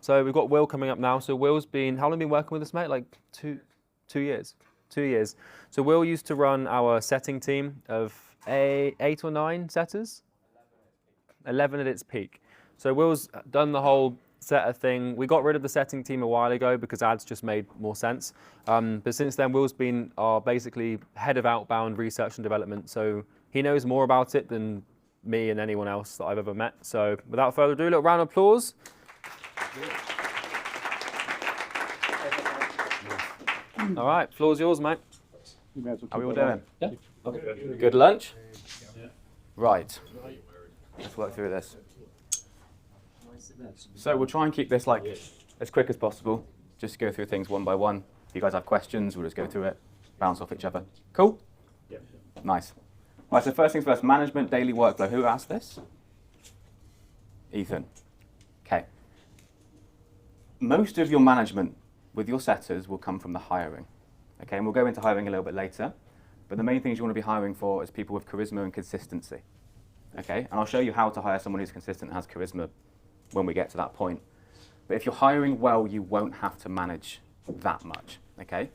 So we've got Will coming up now. So Will's been, how long have you been working with us, mate? Like two years. 2 years. So Will used to run our setting team of 8 or 9 setters. 11 at its peak. So Will's done the whole setter thing. We got rid of the setting team a while ago because ads just made more sense. But since then, Will's been our basically head of outbound research and development. So he knows more about it than me and anyone else that I've ever met. So without further ado, a little round of applause. All right, floor's yours, mate. How are we all doing? Yeah. Good lunch? Right. Let's work through this. So we'll try and keep this like as quick as possible. Just go through things one by one. If you guys have questions, we'll just go through it, bounce off each other. Cool? Yeah. Nice. Right, so first things first, management daily workflow. Who asked this? Ethan. Okay. Most of your management with your setters will come from the hiring. Okay, and we'll go into hiring a little bit later. But the main things you want to be hiring for is people with charisma and consistency. Okay, and I'll show you how to hire someone who's consistent and has charisma when we get to that point. But if you're hiring well, you won't have to manage that much. Okay.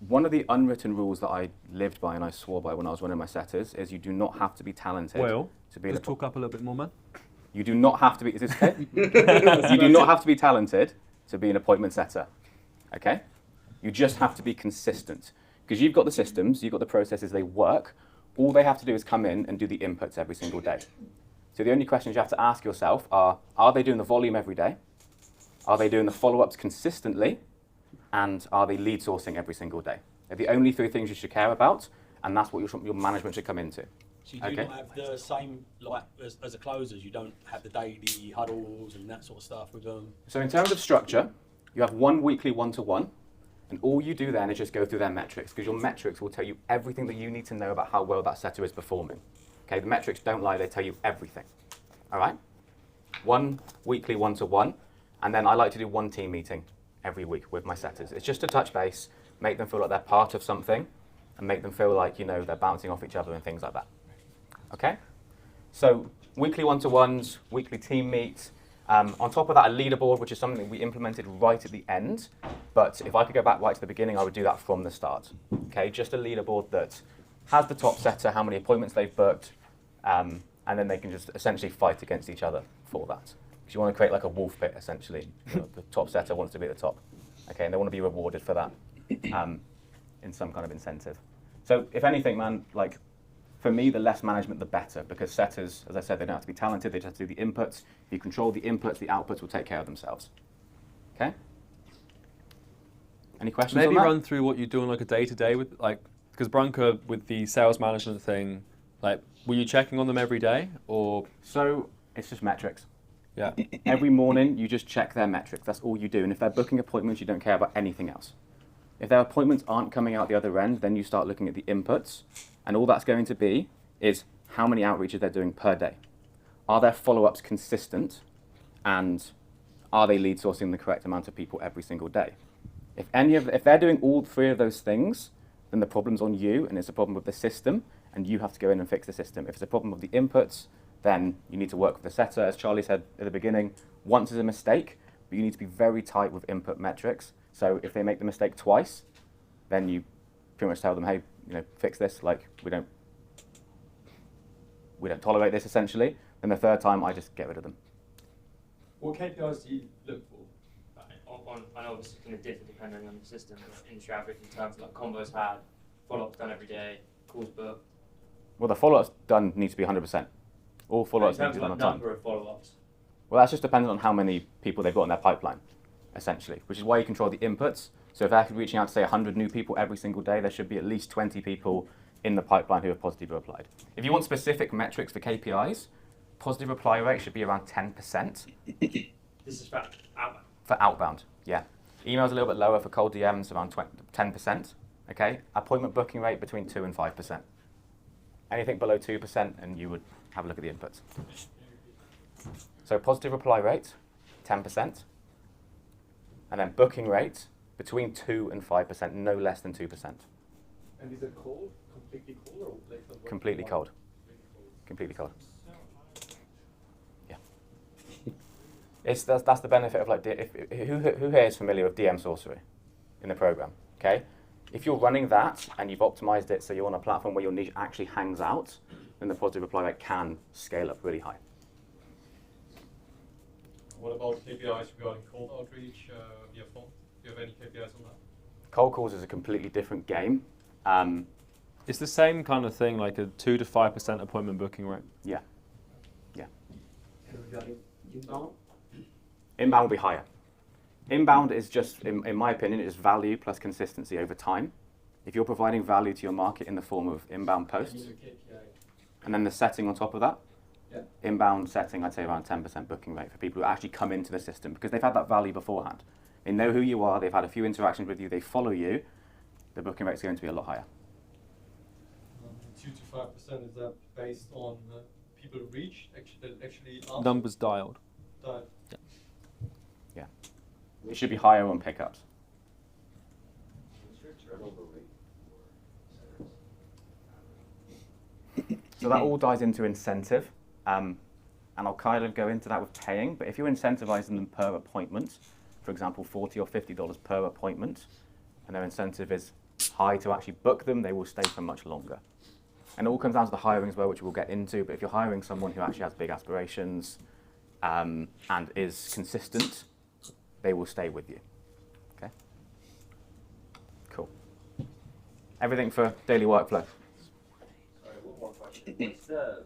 One of the unwritten rules that I lived by and I swore by when I was running my setters is you do not have to be talented to be. Just talk up a little bit more, man. You do not have to be. Is this okay? You do not have to be talented to be an appointment setter. Okay. You just have to be consistent because you've got the systems, you've got the processes, they work. All they have to do is come in and do the inputs every single day. So the only questions you have to ask yourself are they doing the volume every day? Are they doing the follow-ups consistently? And are they lead sourcing every single day? They're the only 3 things you should care about, and that's what your management should come into. So you do not have the same, like, as a closers, you don't have the daily huddles and that sort of stuff with them? So in terms of structure, you have one weekly one-to-one, and all you do then is just go through their metrics, because your metrics will tell you everything that you need to know about how well that setter is performing. Okay, the metrics don't lie, they tell you everything. All right? One weekly one-to-one, and then I like to do one team meeting every week with my setters. It's just to touch base, make them feel like they're part of something, and make them feel like, you know, they're bouncing off each other and things like that. Okay? So weekly one-to-ones, weekly team meets. On top of that, a leaderboard, which is something that we implemented right at the end. But if I could go back right to the beginning, I would do that from the start. Okay, just a leaderboard that has the top setter, how many appointments they've booked, and then they can just essentially fight against each other for that. Because you want to create like a wolf pit, essentially. You know, the top setter wants to be at the top. Okay, and they want to be rewarded for that in some kind of incentive. So if anything, man, like, for me, the less management, the better, because setters, as I said, they don't have to be talented, they just have to do the inputs. If you control the inputs, the outputs will take care of themselves. Okay? Any questions Maybe on that? run through what you do on like a day-to-day with, like, because Branka, with the sales management thing, like, were you checking on them every day, or? So, it's just metrics. Yeah. Every morning, you just check their metrics. That's all you do. And if they're booking appointments, you don't care about anything else. If their appointments aren't coming out the other end, then you start looking at the inputs. And all that's going to be is how many outreaches they're doing per day. Are their follow-ups consistent? And are they lead sourcing the correct amount of people every single day? If they're doing all 3 of those things, then the problem's on you, and it's a problem with the system, and you have to go in and fix the system. If it's a problem with the inputs, then you need to work with the setter. As Charlie said at the beginning, once is a mistake, but you need to be very tight with input metrics. So if they make the mistake twice, then you pretty much tell them, hey, you know, fix this. Like, we don't tolerate this, essentially. Then the 3rd time, I just get rid of them. What KPIs do you look for? I know obviously it's going to differ depending on the system, but industry average in terms of like combos had, follow-ups done every day, calls booked. Well, the follow-ups done needs to be 100%. All follow-ups need to be done on time. Number of follow-ups. Well, that's just dependent on how many people they've got in their pipeline, essentially, which is why you control the inputs. So if they're reaching out to, say, 100 new people every single day, there should be at least 20 people in the pipeline who have positively replied. If you want specific metrics for KPIs, positive reply rate should be around 10%. This is for outbound. For outbound, yeah. Email's a little bit lower. For cold DMs, around 10%. Okay. Appointment booking rate between 2 and 5%. Anything below 2%, and you would have a look at the inputs. So positive reply rate, 10%. And then booking rate, between 2 and 5%, no less than 2%. And is it cold? Completely cold or like Completely cold. Completely cold. Yeah. That's the benefit of like who here is familiar with DM sorcery in the program? Okay, if you're running that and you've optimized it so you're on a platform where your niche actually hangs out, then the positive reply rate can scale up really high. What about KPIs regarding cold outreach via phone? Do you have any KPIs on that? Cold calls is a completely different game. It's the same kind of thing, like a 2 to 5% appointment booking rate. Yeah. And regarding inbound? Inbound will be higher. Inbound is just, in my opinion, is value plus consistency over time. If you're providing value to your market in the form of inbound posts, and then the setting on top of that, inbound setting, I'd say around 10% booking rate for people who actually come into the system because they've had that value beforehand. They know who you are, they've had a few interactions with you, they follow you, the booking rate's going to be a lot higher. 2 to 5%, is that based on people reached, actually Numbers dialed. died? Yeah. It should be higher on pickups. What's your turnover rate for setters? So that all dies into incentive. And I'll kind of go into that with paying, but if you're incentivizing them per appointment, for example, $40 or $50 per appointment, and their incentive is high to actually book them, they will stay for much longer. And it all comes down to the hiring as well, which we'll get into, but if you're hiring someone who actually has big aspirations and is consistent, they will stay with you. Okay? Cool. Everything for daily workflow. Sorry, one more question. What's the,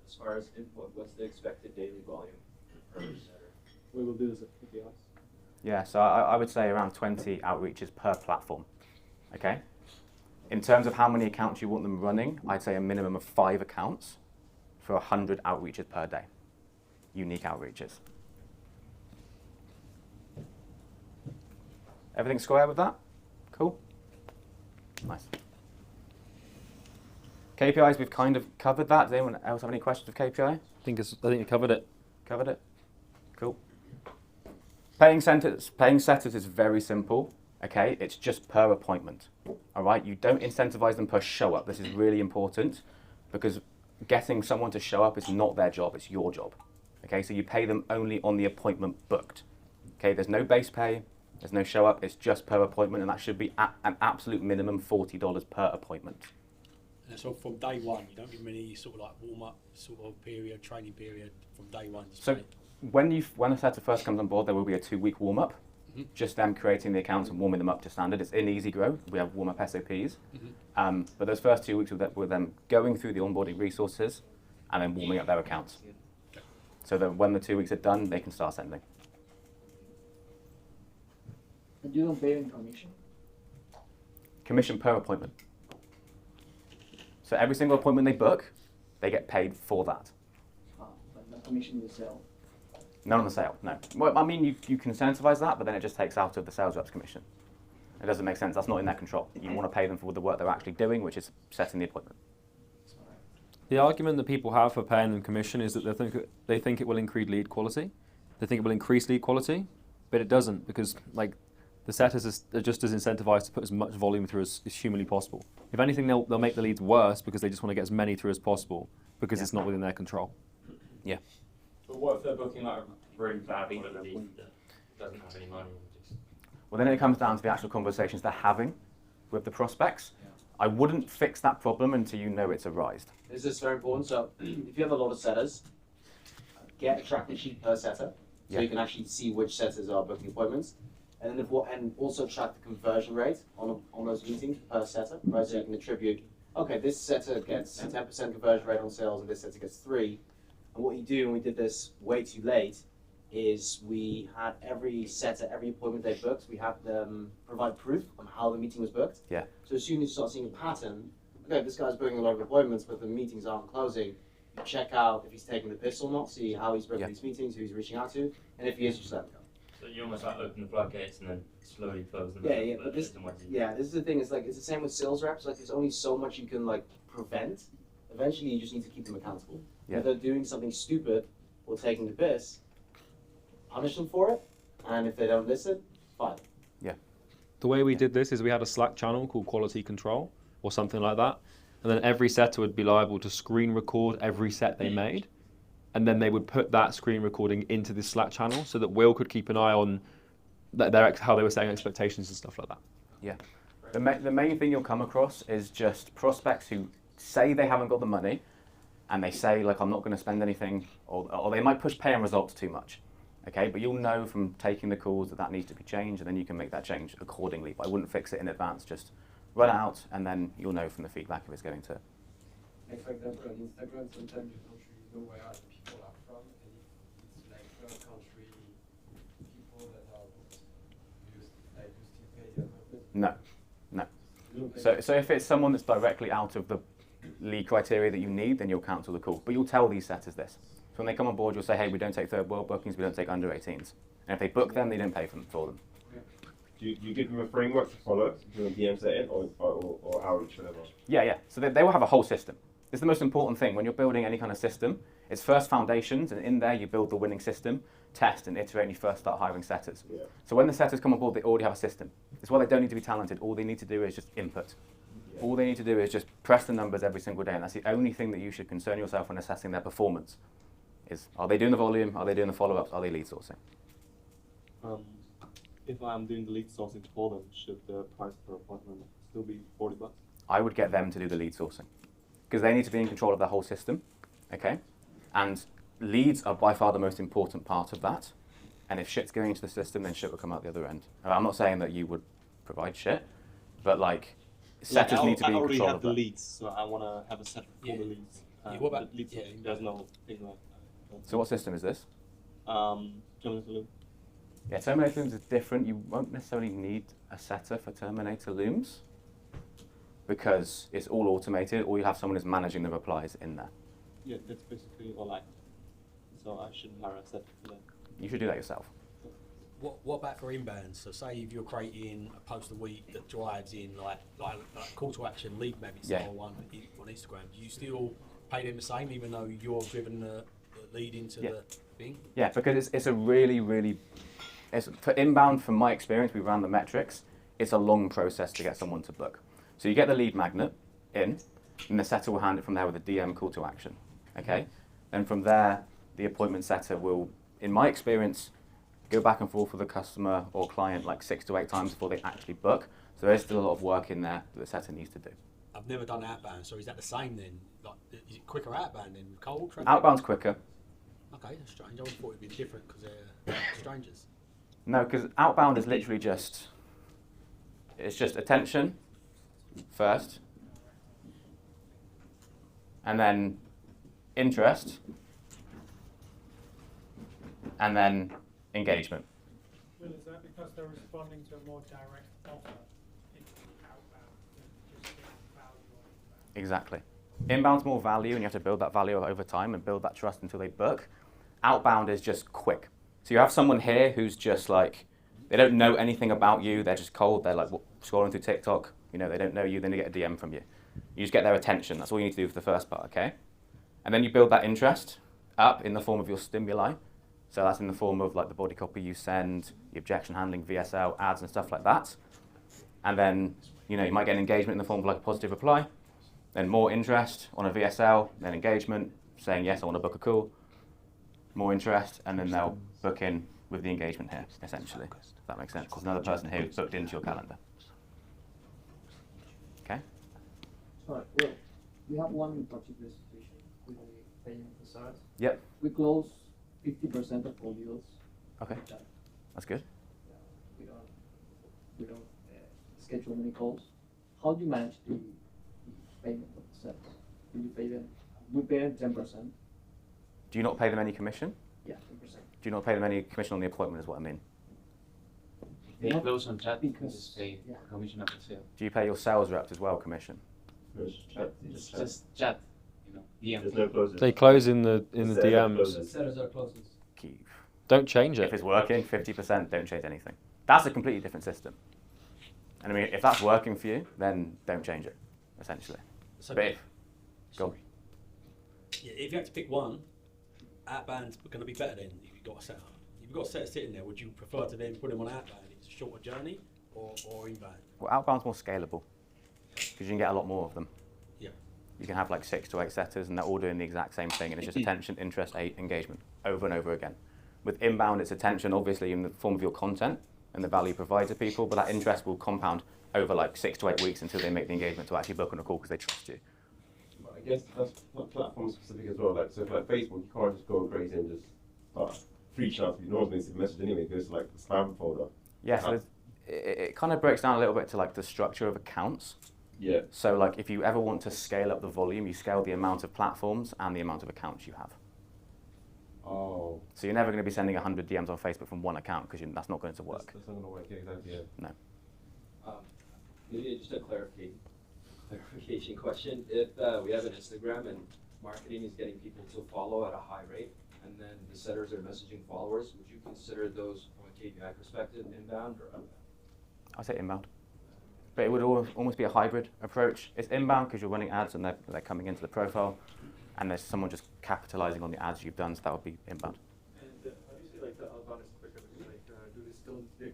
as far as what's the expected daily volume per setter? We will do this at KPIs. Yeah, so I would say around 20 outreaches per platform. Okay? In terms of how many accounts you want them running, I'd say a minimum of 5 accounts for 100 outreaches per day. Unique outreaches. Everything square with that? Cool? Nice. KPIs, we've kind of covered that. Does anyone else have any questions with KPI? I think you covered it. Covered it? Cool. Paying setters is very simple. Okay, it's just per appointment. All right, you don't incentivize them per show up. This is really important because getting someone to show up is not their job, it's your job. Okay, so you pay them only on the appointment booked. Okay, there's no base pay, there's no show up, it's just per appointment, and that should be at an absolute minimum $40 per appointment. And so from day one, you don't give them any sort of like warm-up sort of period, training period from day one. So when a setter first comes on board, there will be a 2-week warm-up. Just them creating the accounts and warming them up to standard. It's in Easy Grow. We have warm-up SOPs. But those first 2 weeks with them going through the onboarding resources and then warming up their accounts. So that when the 2 weeks are done, they can start sending. And you don't pay any commission? Commission per appointment. So every single appointment they book, they get paid for that. But the commission you sell. None on the sale, no. Well, I mean, you can incentivize that, but then it just takes out of the sales rep's commission. It doesn't make sense. That's not in their control. You want to pay them for the work they're actually doing, which is setting the appointment. The argument that people have for paying them commission is that they think it will increase lead quality. They think it will increase lead quality, but it doesn't because like the setters are just as incentivized to put as much volume through as humanly possible. If anything, they'll make the leads worse because they just want to get as many through as possible because it's not within their control. Yeah. But what if they're booking like a really bad quality that doesn't have any money? Well, then it comes down to the actual conversations they're having with the prospects. I wouldn't fix that problem until you know it's arised. This is very important. So if you have a lot of setters, get a tracking sheet per setter, so you can actually see which setters are booking appointments, and then and also track the conversion rate on those meetings per setter, right? So you can attribute, okay, this setter gets 10% conversion rate on sales, and this setter gets 3. And what you do, and we did this way too late, is we had every setter, every appointment they booked, we had them provide proof on how the meeting was booked. Yeah. So as soon as you start seeing a pattern, okay, this guy's booking a lot of appointments, but the meetings aren't closing, you check out if he's taking the piss or not, see how he's booking these meetings, who he's reaching out to, and if he is, just let him go. So you almost like open the floodgates and then slowly close them. Yeah, but this is the thing, it's like, it's the same with sales reps, like there's only so much you can like prevent. Eventually you just need to keep them accountable. Yeah. If they're doing something stupid or taking the piss, punish them for it, and if they don't listen, fine. Yeah. The way we did this is we had a Slack channel called Quality Control or something like that, and then every setter would be liable to screen record every set they made, and then they would put that screen recording into this Slack channel so that Will could keep an eye on how they were setting expectations and stuff like that. Yeah. The main thing you'll come across is just prospects who say they haven't got the money, and they say, like, I'm not going to spend anything, or they might push pay and results too much. Okay, but you'll know from taking the calls that needs to be changed, and then you can make that change accordingly. But I wouldn't fix it in advance, just run it out, and then you'll know from the feedback if it's going to. Like, for example, on Instagram, sometimes you don't really know where the people are from, and it's like third country people that are used to pay. No. So if it's someone that's directly out of the lead criteria that you need, then you'll cancel the call. But you'll tell these setters this. So when they come on board, you'll say, hey, we don't take third world bookings, we don't take under 18s. And if they book them, they didn't pay for them. Do you give them a framework to follow during DM setting or outreach, whatever? Yeah. So they will have a whole system. It's the most important thing. When you're building any kind of system, it's first foundations, and in there you build the winning system, test and iterate, and you first start hiring setters. Yeah. So when the setters come on board, they already have a system. It's why they don't need to be talented. All they need to do is just input. Yeah. All they need to do is just press the numbers every single day, and that's the only thing that you should concern yourself when assessing their performance. Is, are they doing the volume? Are they doing the follow-ups? Are they lead sourcing? If I'm doing the lead sourcing for them, should the price per appointment still be $40? I would get them to do the lead sourcing because they need to be in control of the whole system, okay? And leads are by far the most important part of that. And if shit's going into the system, then shit will come out the other end. I'm not saying that you would provide shit, but like setters need to be in control of that. I already have the leads, so I want to have a setup for the leads. What about the lead sourcing? There's no thing like that. So what system is this? Terminator Loom. Yeah, Terminator Looms is different. You won't necessarily need a setter for Terminator Looms because it's all automated, or you have someone who's managing the replies in there. Yeah, that's basically all I have. So I shouldn't hire a setter for that. You should do that yourself. What about for inbounds? So say if you're creating a post a week that drives in like call to action lead magnet style one on Instagram, do you still pay them the same even though you're driven the lead into the thing? Yeah, because it's a really for inbound, from my experience, we ran the metrics, it's a long process to get someone to book. So you get the lead magnet in, and the setter will hand it from there with a DM call to action, okay? Then from there, the appointment setter will, in my experience, go back and forth with the customer or client like 6 to 8 times before they actually book. So there's still a lot of work in there that the setter needs to do. I've never done outbound, so is that the same then? Like, is it quicker outbound than cold traffic? Outbound's quicker. Okay, that's strange. I always thought it'd be different because they're strangers. No, because outbound is literally just, it's just attention first, and then interest, and then engagement. Well, is that because they're responding to a more direct offer in outbound than just getting value on inbound? Exactly. Inbound's more value, and you have to build that value over time and build that trust until they book. Outbound is just quick. So you have someone here who's just like, they don't know anything about you, they're just cold, they're like scrolling through TikTok, you know, they don't know you, then they get a DM from you. You just get their attention, that's all you need to do for the first part, okay? And then you build that interest up in the form of your stimuli. So that's in the form of like the body copy you send, the objection handling, VSL, ads and stuff like that. And then, you know, you might get an engagement in the form of like a positive reply, then more interest on a VSL, then engagement, saying yes, I want to book a call, more interest, and then they'll book in with the engagement here, essentially. If that makes sense. There's another person here who's booked into your calendar. Okay? Sorry, well, we have one particular situation with the payment facade. Yep. We close 50% of all deals. Okay. That's good. We don't schedule many calls. How do you manage the payment of the sets? Do you pay them? We pay them 10%. Do you not pay them any commission? Yeah, 10%. Do you not pay them any commission on the appointment is what I mean? They close on chat because just pay commission of the sale. Do you pay your sales reps as well commission? It's just chat, you know, DM. There's no closes. They close in the Setters DMs. closes. Setters are closes. Keep. Don't change If it. it's working, 50%, don't change anything. That's a completely different system. And I mean, if that's working for you, then don't change it, essentially. So But if, go on. yeah, if you had to pick one, outbound's going to be better than if you've got a setter. If you've got a setter sitting there, would you prefer to then put them on outbound? It's a shorter journey, or inbound? Well, outbound's more scalable because you can get a lot more of them. Yeah. you can have like 6 to 8 setters, and they're all doing the exact same thing, and it's just attention, interest, engagement, over and over again. With inbound, it's attention, obviously, in the form of your content and the value you provide to people, but that interest will compound over like 6 to 8 weeks until they make the engagement to actually book on a call because they trust you. But I guess that's not platform specific as well. Like, so for like Facebook, you can't just go crazy and just start reaching out to people. No one's going to see the message anyway. It goes to like the spam folder. Yeah, so it kind of breaks down a little bit to like the structure of accounts. Yeah. So like if you ever want to scale up the volume, you scale the amount of platforms and the amount of accounts you have. Oh. So you're never going to be sending 100 DMs on Facebook from one account because that's not going to work. That's not going to work, yeah, exactly, yeah. No. Maybe just a clarification question. If we have an Instagram and marketing is getting people to follow at a high rate, and then the setters are messaging followers, would you consider those from a KPI perspective inbound or outbound? I say inbound. But it would almost be a hybrid approach. It's inbound because you're running ads and they're coming into the profile, and there's someone just capitalizing on the ads you've done, so that would be inbound. And how do you say like the outbound is quicker? Like,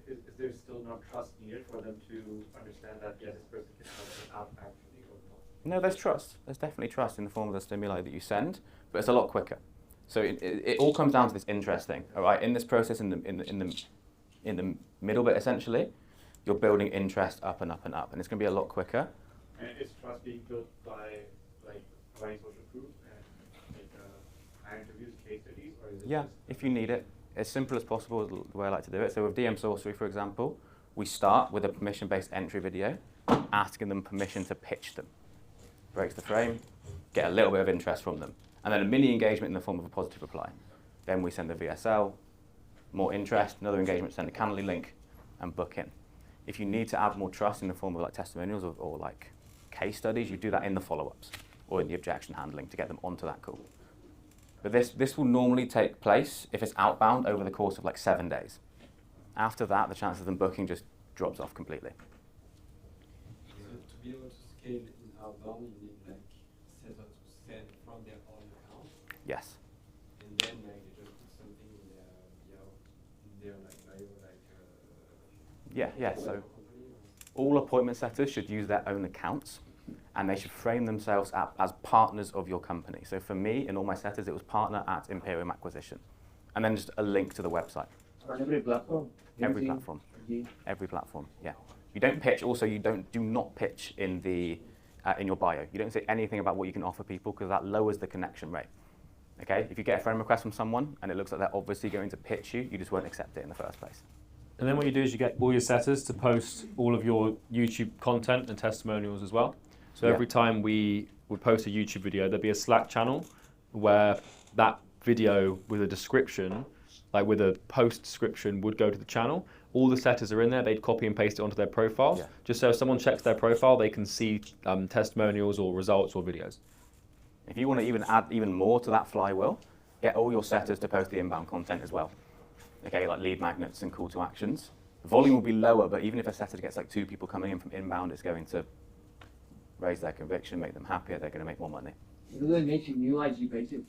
is there still not trust needed for them to understand that yes, this person can help them out actually or not? No, there's trust. There's definitely trust in the form of the stimuli that you send, but it's a lot quicker. So it all comes down to this interest thing. All right, in this process, in the middle bit essentially, you're building interest up and up and up, and it's going to be a lot quicker. And is trust being built by like providing social proof and like interviews, case studies, or is it? Yeah, if you need it, as simple as possible is the way I like to do it. So with DM Sorcery, for example, we start with a permission-based entry video, asking them permission to pitch them. Breaks the frame, get a little bit of interest from them, and then a mini engagement in the form of a positive reply. Then we send a VSL, more interest, another engagement, send a Calendly link, and book in. If you need to add more trust in the form of like testimonials or like case studies, you do that in the follow-ups or in the objection handling to get them onto that call. But this will normally take place if it's outbound over the course of like 7 days. After that, the chance of them booking just drops off completely. So to be able to scale in outbound, you need like setters to send from their own account. Yes. And then like they just put something in their like bio, Yeah. So all appointment setters should use their own accounts, and they should frame themselves as partners of your company. So for me, in all my setters, it was partner at Imperium Acquisition, and then just a link to the website. On every platform? Every platform. Every platform. Yeah. You don't pitch. Also, do not pitch in your bio. You don't say anything about what you can offer people because that lowers the connection rate. Okay. If you get a friend request from someone and it looks like they're obviously going to pitch you, you just won't accept it in the first place. And then what you do is you get all your setters to post all of your YouTube content and testimonials as well. So every time we would post a YouTube video, there'd be a Slack channel where that video with a description, like with a post description, would go to the channel. All the setters are in there. They'd copy and paste it onto their profiles, just so if someone checks their profile, they can see testimonials or results or videos. If you want to even add even more to that flywheel, get all your setters to post the inbound content as well. Okay, like lead magnets and call to actions. The volume will be lower, but even if a setter gets like 2 people coming in from inbound, it's going to raise their conviction, make them happier, they're going to make more money. Do they make new IG pages?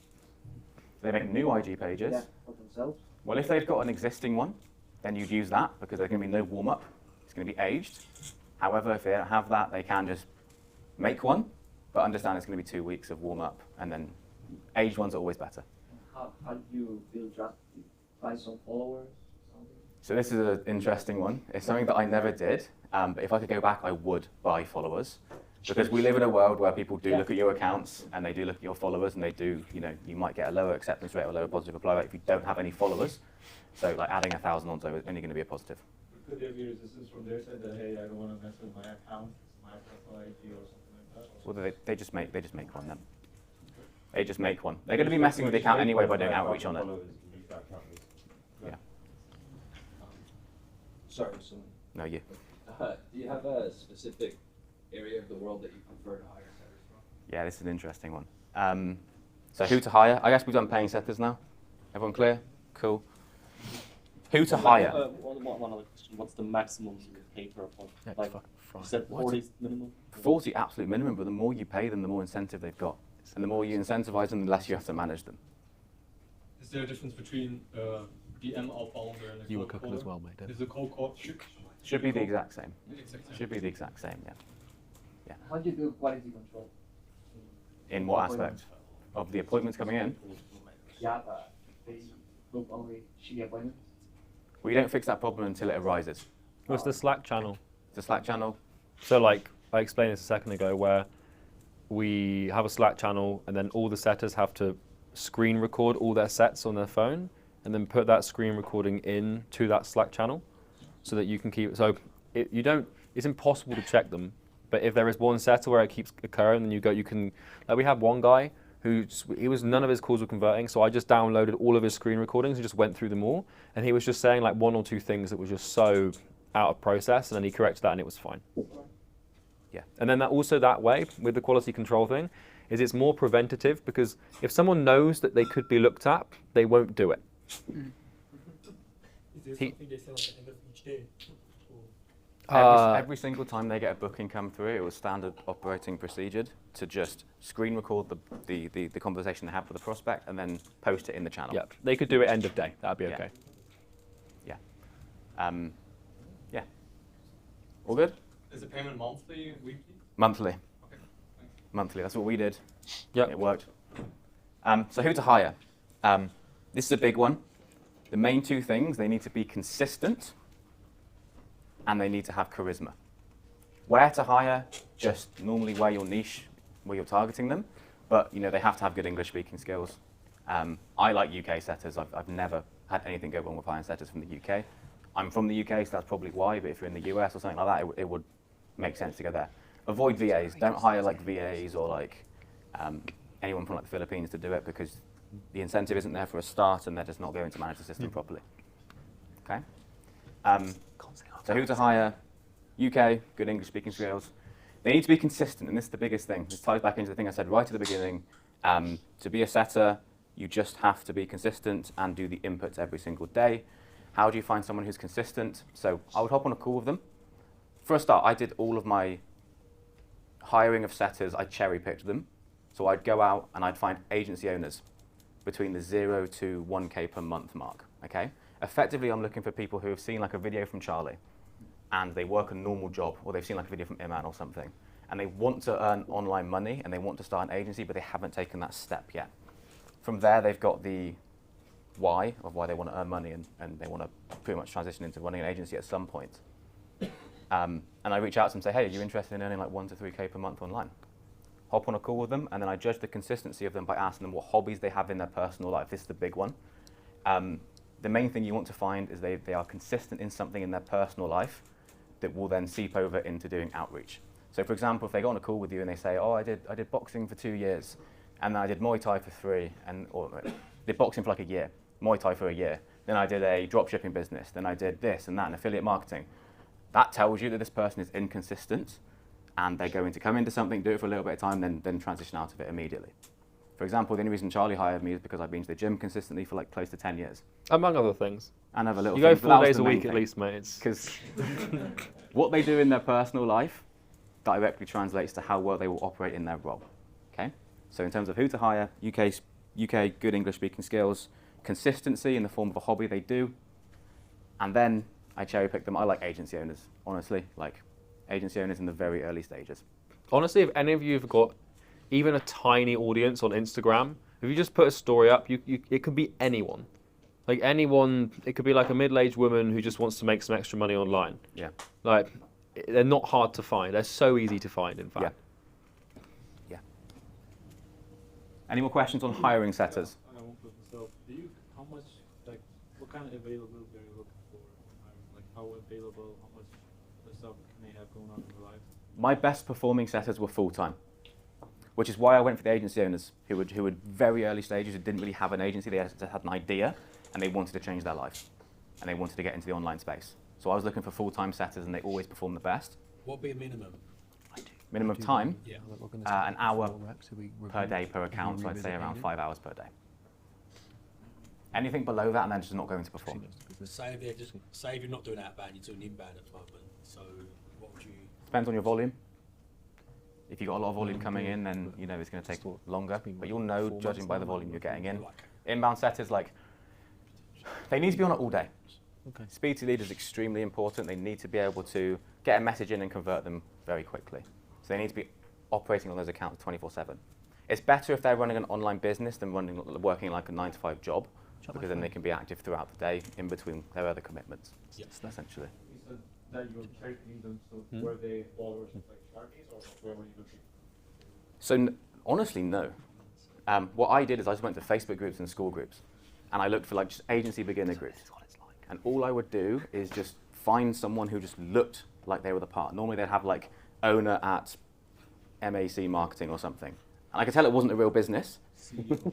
They make new IG pages? Yeah, for themselves. Well, if they've got an existing one, then you'd use that because there's going to be no warm-up. It's going to be aged. However, if they don't have that, they can just make one, but understand it's going to be 2 weeks of warm-up, and then aged ones are always better. How do you build trust? Buy some followers? So this is an interesting one. It's something that I never did, but if I could go back, I would buy followers. Because we live in a world where people do look at your accounts and they do look at your followers, and they do, you might get a lower acceptance rate or lower positive reply rate if you don't have any followers. So like adding 1,000 onto it is only going to be a positive. Could there be resistance from their side that, hey, I don't want to mess with my account, my profile ID or something like that? Well, they just make one then. They just make one. They're going to be messing with the account anyway by doing outreach on it. Yeah. Sorry, No, you. do you have a specific area of the world that you prefer to hire setters from? Yeah, this is an interesting one. So who to hire? I guess we've done paying setters now. Everyone clear? Cool. Who to hire? One other question. What's the maximum you can pay per appointment? Yeah, like, you said 40 minimum? 40 absolute minimum, but the more you pay them, the more incentive they've got. And the more you incentivize them, the less you have to manage them. Is there a difference between DM outbound and You were cooking as well, mate. Is the cold call Should be the exact same. Exact same. Should be the exact same, yeah. How do you do quality control? In what aspect? Of the appointments coming in? Yeah, but they book only shitty appointments. We don't fix that problem until it arises. What's the Slack channel? The Slack channel. So like I explained this a second ago, where we have a Slack channel and then all the setters have to screen record all their sets on their phone and then put that screen recording in to that Slack channel so that you can keep, so it's impossible to check them, but if there is one setter where it keeps occurring, then you can, like we have one guy who, none of his calls were converting, so I just downloaded all of his screen recordings and just went through them all, and he was just saying like one or two things that was just so out of process, and then he corrected that and it was fine. Yeah. And then that way, with the quality control thing, is it's more preventative, because if someone knows that they could be looked at, they won't do it. Is there something they say at the end of each day? Every single time they get a booking come through, it was standard operating procedure to just screen record the conversation they have with the prospect and then post it in the channel. Yeah, they could do it end of day. That'd be okay. Yeah. Yeah. All good? Is the payment monthly, weekly? Monthly. Okay. Thanks. Monthly. That's what we did. Yeah. It worked. So who to hire? This is a big one. The main two things, they need to be consistent and they need to have charisma. Where to hire, just normally where your niche, where you're targeting them, but they have to have good English speaking skills. I like UK setters. I've never had anything go wrong with hiring setters from the UK. I'm from the UK, so that's probably why, but if you're in the US or something like that, it would make sense to go there. Avoid VAs. Don't hire like VAs or like anyone from like the Philippines to do it, because the incentive isn't there for a start and they're just not going to manage the system properly. Okay? So who to hire? UK, good English speaking skills. They need to be consistent, and this is the biggest thing. This ties back into the thing I said right at the beginning. To be a setter, you just have to be consistent and do the inputs every single day. How do you find someone who's consistent? So I would hop on a call with them. For a start, I did all of my hiring of setters, I cherry-picked them. So I'd go out and I'd find agency owners between the 0 to 1K per month mark, okay? Effectively, I'm looking for people who have seen like a video from Charlie and they work a normal job, or they've seen like a video from Iman or something, and they want to earn online money and they want to start an agency, but they haven't taken that step yet. From there, they've got the why of why they want to earn money and they want to pretty much transition into running an agency at some point. And I reach out to them and say, hey, are you interested in earning like 1 to 3K per month online? Hop on a call with them, and then I judge the consistency of them by asking them what hobbies they have in their personal life. This is the big one. The main thing you want to find is they are consistent in something in their personal life that will then seep over into doing outreach. So for example, if they go on a call with you and they say, oh, I did boxing for 2 years, and then I did Muay Thai for 3, or did boxing for like a year, Muay Thai for a year, then I did a drop shipping business, then I did this and that, and affiliate marketing. That tells you that this person is inconsistent, and they're going to come into something, do it for a little bit of time, then transition out of it immediately. For example, the only reason Charlie hired me is because I've been to the gym consistently for like close to 10 years. Among other things. And other little things. You things, go 4 days a week at least, mate. Because what they do in their personal life directly translates to how well they will operate in their role. Okay? So in terms of who to hire, UK good English speaking skills, consistency in the form of a hobby they do, and then I cherry pick them. I like agency owners, honestly, like agency owners in the very early stages. Honestly, if any of you have got even a tiny audience on Instagram, if you just put a story up, it could be anyone. Like anyone, it could be like a middle-aged woman who just wants to make some extra money online. Yeah. Like, they're not hard to find. They're so easy to find, in fact. Yeah. Any more questions on hiring setters? I won't put myself. How much, like, what kind of availability are you looking for? Like, how available, how much stuff can they have going on in their life? My best performing setters were full-time, which is why I went for the agency owners who were very early stages, who didn't really have an agency. They just had an idea and they wanted to change their life and they wanted to get into the online space. So I was looking for full-time setters, and they always perform the best. What would be a minimum? Minimum time, Yeah. an hour per day per account, so I'd say around 5 hours per day. Anything below that and then just not going to perform. Say if you're not doing outbound, you're doing inbound at the moment. So what would you? Depends on your volume. If you've got a lot of volume coming in, then it's going to take longer. But you'll know, judging by the volume you're getting in. Inbound setters, like, they need to be on it all day. Okay. Speed to lead is extremely important. They need to be able to get a message in and convert them very quickly. So they need to be operating on those accounts 24/7. It's better if they're running an online business than working like a 9-to-5 job, because then they can be active throughout the day in between their other commitments, essentially. You said that you're targeting them, so were they followers of like charities, or where were you looking? So honestly, no. What I did is I just went to Facebook groups and school groups, and I looked for like just agency beginner groups. And all I would do is just find someone who just looked like they were the part. Normally they'd have like owner at MAC marketing or something. And I could tell it wasn't a real business,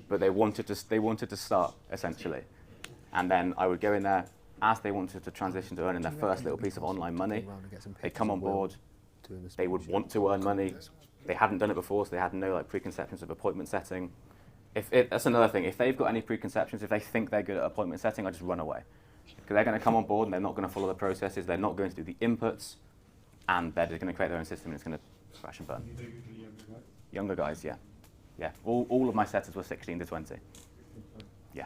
but they wanted to start essentially. And then I would go in there as they wanted to transition to earning their first little piece of online money. They'd come on board. They would want to earn money. They hadn't done it before, so they had no like preconceptions of appointment setting. That's another thing. If they've got any preconceptions, if they think they're good at appointment setting, I just run away. Because they're going to come on board and they're not going to follow the processes, they're not going to do the inputs, and they're just going to create their own system and it's going to crash and burn. Younger guys, yeah. Yeah, all of my setters were 16 to 20. Yeah.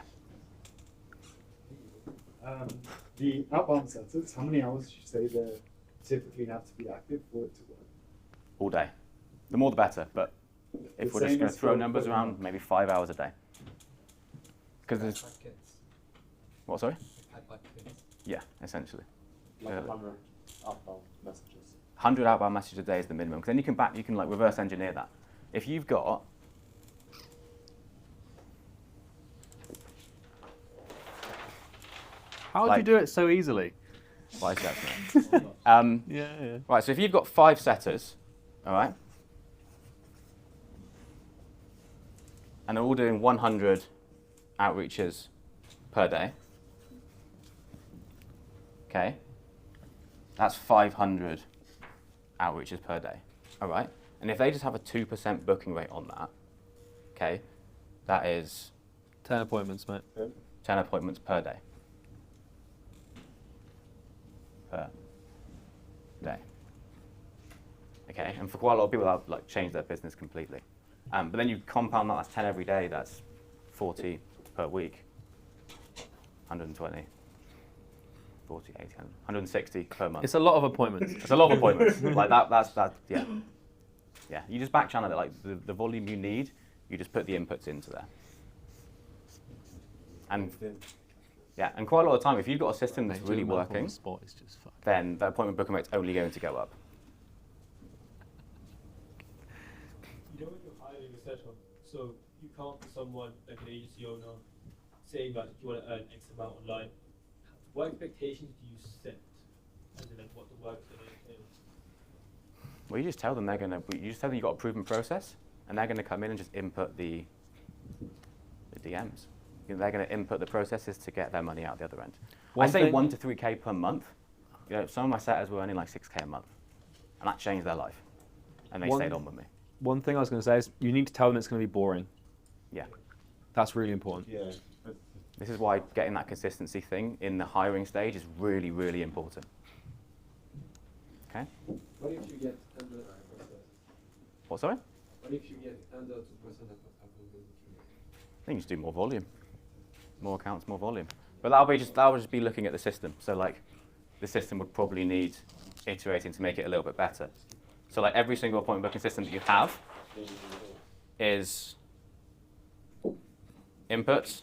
The outbound setters, how many hours did you say they typically have to be active for it to work? All day. The more the better, but if we're just going to throw numbers around, maybe 5 hours a day. Because there's... What, sorry? Yeah, essentially. Like 100 outbound messages. 100 outbound messages a day is the minimum, because then you can like reverse engineer that. If you've got... How did you do it so easily? Biceps, mate. Yeah. Right, so if you've got 5 setters, all right, and they're all doing 100 outreaches per day, okay, that's 500 outreaches per day, all right? And if they just have a 2% booking rate on that, okay, that is 10 appointments, mate. 10 appointments per day. Per day. Okay, and for quite a lot of people, that would like change their business completely. But then you compound that, that's 10 every day, that's 40 per week, 120, 40, 80, 160 per month. It's a lot of appointments. It's a lot of appointments. Like that's yeah. Yeah, you just back channel it, like the volume you need, you just put the inputs into there. And yeah, and quite a lot of time, if you've got a system that's really working, then the appointment booking rate's only going to go up. You know when you're hiring a setup, so you come to someone like an agency owner saying that you want to earn X amount online. What expectations do you set as in like what the work's going to entail? Well, you just tell them you've got a proven process, and they're going to come in and just input the DMs. You know, they're going to input the processes to get their money out the other end. I say 1 to 3K per month. You know, some of my setters were earning like 6K a month, and that changed their life, and they stayed on with me. One thing I was going to say is you need to tell them it's going to be boring. Yeah. That's really important. Yeah. This is why getting that consistency thing in the hiring stage is really, really important. Okay? What if you get under 2%? What, sorry? What if you get under 2% of what happens? Then you just do more volume. More accounts, more volume. But that would just be looking at the system. So like the system would probably need iterating to make it a little bit better. So like every single appointment booking system that you have is inputs.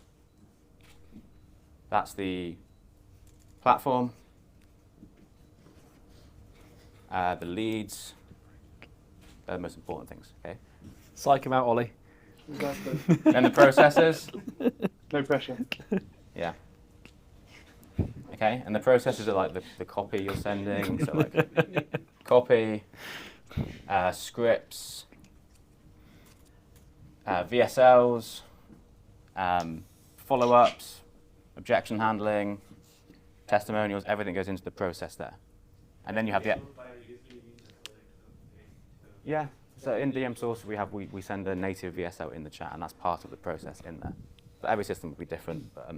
That's the platform, the leads. They're the most important things, okay? Psych him out, Ollie. Then the processes. No pressure. Yeah. Okay, and the processes are like the copy you're sending, so like copy, scripts, VSLs, follow-ups, objection handling, testimonials, everything goes into the process there. And then you have the... Yeah, so in DM Source we send a native VSL in the chat, and that's part of the process in there. But every system will be different. But,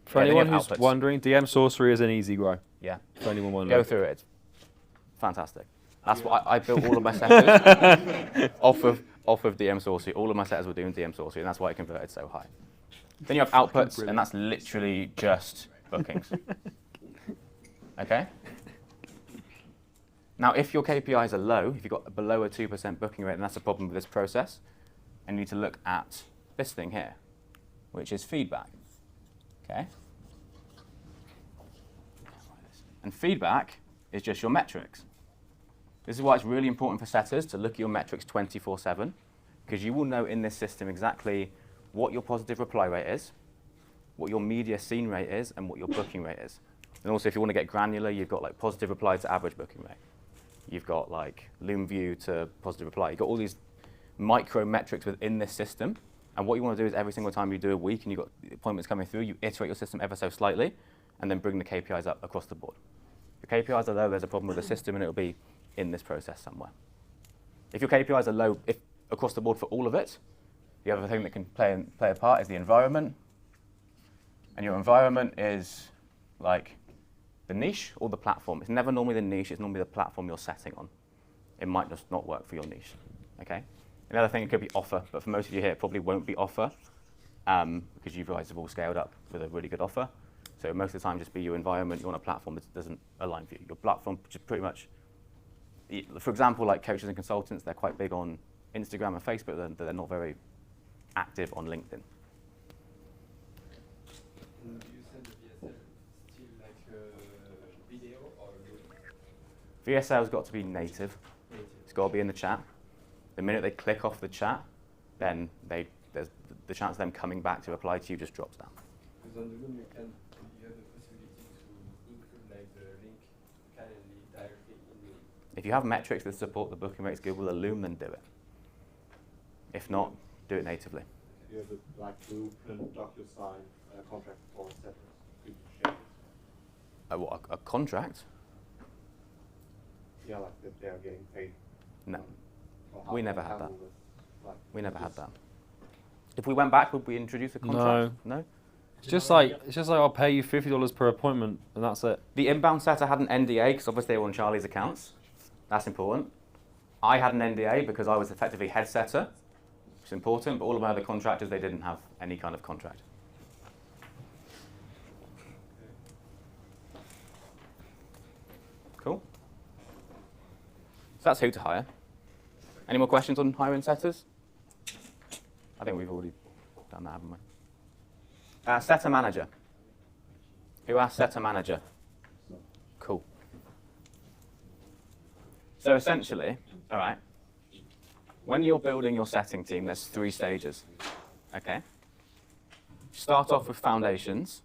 for anyone who's wondering, DM Sorcery is an easy grow. Yeah. For anyone wondering. Go through it. It's fantastic. That's what I built all of my setters off of DM Sorcery. All of my setters were doing DM Sorcery, and that's why it converted so high. Then you have outputs, and that's literally just bookings. Okay? Now, if your KPIs are low, if you've got below a 2% booking rate, then that's a problem with this process. and you need to look at this thing here, which is feedback. Okay? And feedback is just your metrics. This is why it's really important for setters to look at your metrics 24/7, because you will know in this system exactly what your positive reply rate is, what your media seen rate is, and what your booking rate is. And also, if you want to get granular, you've got like positive reply to average booking rate. You've got like loom view to positive reply. You've got all these micro metrics within this system. And what you want to do is every single time you do a week and you've got appointments coming through, you iterate your system ever so slightly and then bring the KPIs up across the board. If your KPIs are low, there's a problem with the system and it'll be in this process somewhere. If your KPIs are low across the board for all of it, the other thing that can play a part is the environment. And your environment is like the niche or the platform. It's never normally the niche, it's normally the platform you're setting on. It might just not work for your niche, okay? Another thing, it could be offer, but for most of you here, it probably won't be offer because you guys have all scaled up with a really good offer. So most of the time, just be your environment. You want a platform that doesn't align for you. Your platform, just pretty much, for example, like coaches and consultants, they're quite big on Instagram and Facebook, but they're not very active on LinkedIn. Do you send the VSL still like video or VSL's got to be native. It's got to be in the chat. The minute they click off the chat, then there's the chance of them coming back to reply to you just drops down. Because on the room you have the possibility to include like the link Calendly directly in the. If you have metrics that support the booking rates good with a Loom, then do it. If not, do it natively. You have a like blueprint, DocuSign, contract for setters. Could you share it? What, a contract? Yeah, like that they're getting paid. No. Or how We they never had that. handle this, like, We never had just- that. If we went back, would we introduce a contract? No. It's just like I'll pay you $50 per appointment and that's it. The inbound setter had an NDA because obviously they were on Charlie's accounts. That's important. I had an NDA because I was effectively head setter, which is important, but all of my other contractors, they didn't have any kind of contract. Cool. So that's who to hire. Any more questions on hiring setters? I think we've already done that, haven't we? Setter manager. Who asked setter manager? Cool. So essentially, all right, when you're building your setting team, there's 3 stages, okay? Start off with foundations,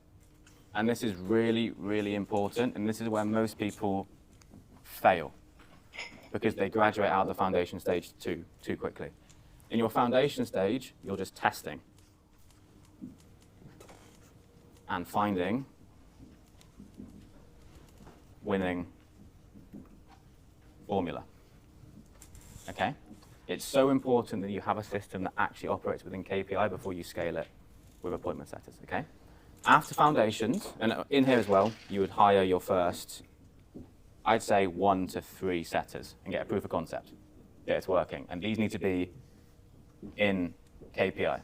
and this is really, really important, and this is where most people fail, because they graduate out of the foundation stage too quickly. In your foundation stage, you're just testing and finding, winning formula, okay? It's so important that you have a system that actually operates within KPI before you scale it with appointment setters, okay? After foundations, and in here as well, you would hire your first, I'd say 1 to 3 setters and get a proof of concept that it's working. And these need to be in KPI.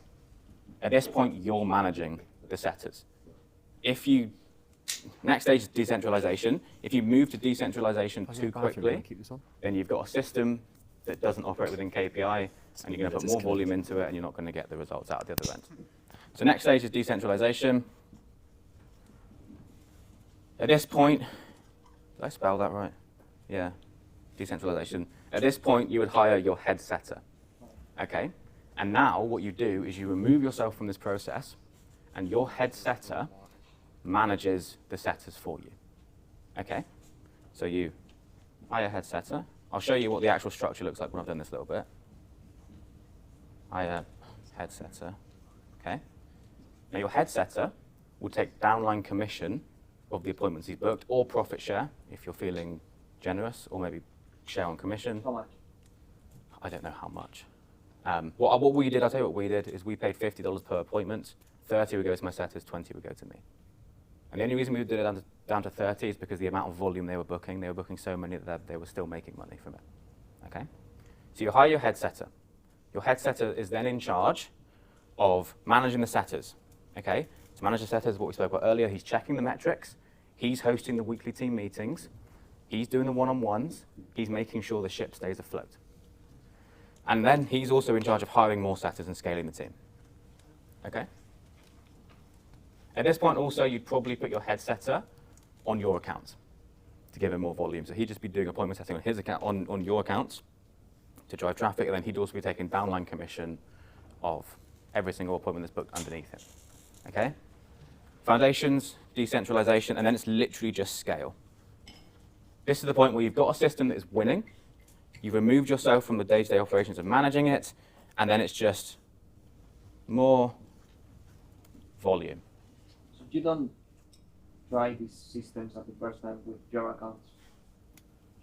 At this point, you're managing the setters. Next stage is decentralization. If you move to decentralization too quickly, then you've got a system that doesn't operate within KPI, and you're going to put more volume into it, and you're not going to get the results out at the other end. So next stage is decentralization. At this point, did I spell that right? Yeah, decentralization. At this point, you would hire your head setter, okay? And now what you do is you remove yourself from this process, and your head setter manages the setters for you, okay? So you hire head setter. I'll show you what the actual structure looks like when I've done this a little bit. Hire head setter, okay? Now your head setter will take downline commission of the appointments he's booked, or profit share if you're feeling generous, or maybe share on commission. How much? I don't know how much. What we did, I'll tell you what we did, is we paid $50 per appointment. 30 would go to my setters, 20 would go to me. And the only reason we did it down to 30 is because the amount of volume they were booking so many that they were still making money from it, okay? So you hire your head setter. Your head setter is then in charge of managing the setters, okay? To manage the setters, what we spoke about earlier, he's checking the metrics, he's hosting the weekly team meetings, he's doing the one-on-ones, he's making sure the ship stays afloat. And then he's also in charge of hiring more setters and scaling the team. Okay? At this point also, you'd probably put your head setter on your account to give him more volume. So he'd just be doing appointment setting on his account, on your accounts to drive traffic, and then he'd also be taking downline commission of every single appointment that's booked underneath him. Okay? Foundations, decentralization, and then it's literally just scale. This is the point where you've got a system that is winning, you've removed yourself from the day-to-day operations of managing it, and then it's just more volume. So you don't try these systems at the first time with your accounts?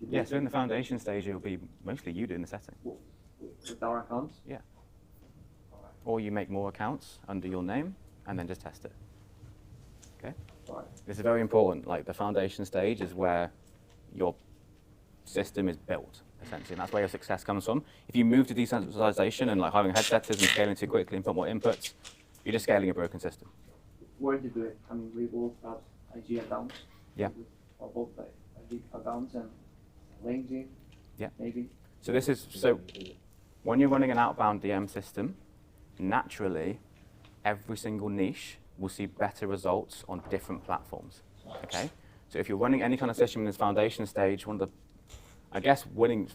Yeah, so in the foundation stage, it'll be mostly you doing the setting. With our accounts? Yeah. Or you make more accounts under your name, and then just test it. Okay? This is very important. Like, the foundation stage is where your system is built, essentially, and that's where your success comes from. If you move to decentralization and like hiring head setters and scaling too quickly and put more inputs, you're just scaling a broken system. Where do you do it? I mean, we both have IG accounts. Yeah. Or both IG accounts and LinkedIn. Yeah. Maybe. So this is, so when you're running an outbound DM system, naturally, every single niche will see better results on different platforms. Okay? So if you're running any kind of system in this foundation stage, one of the, I guess,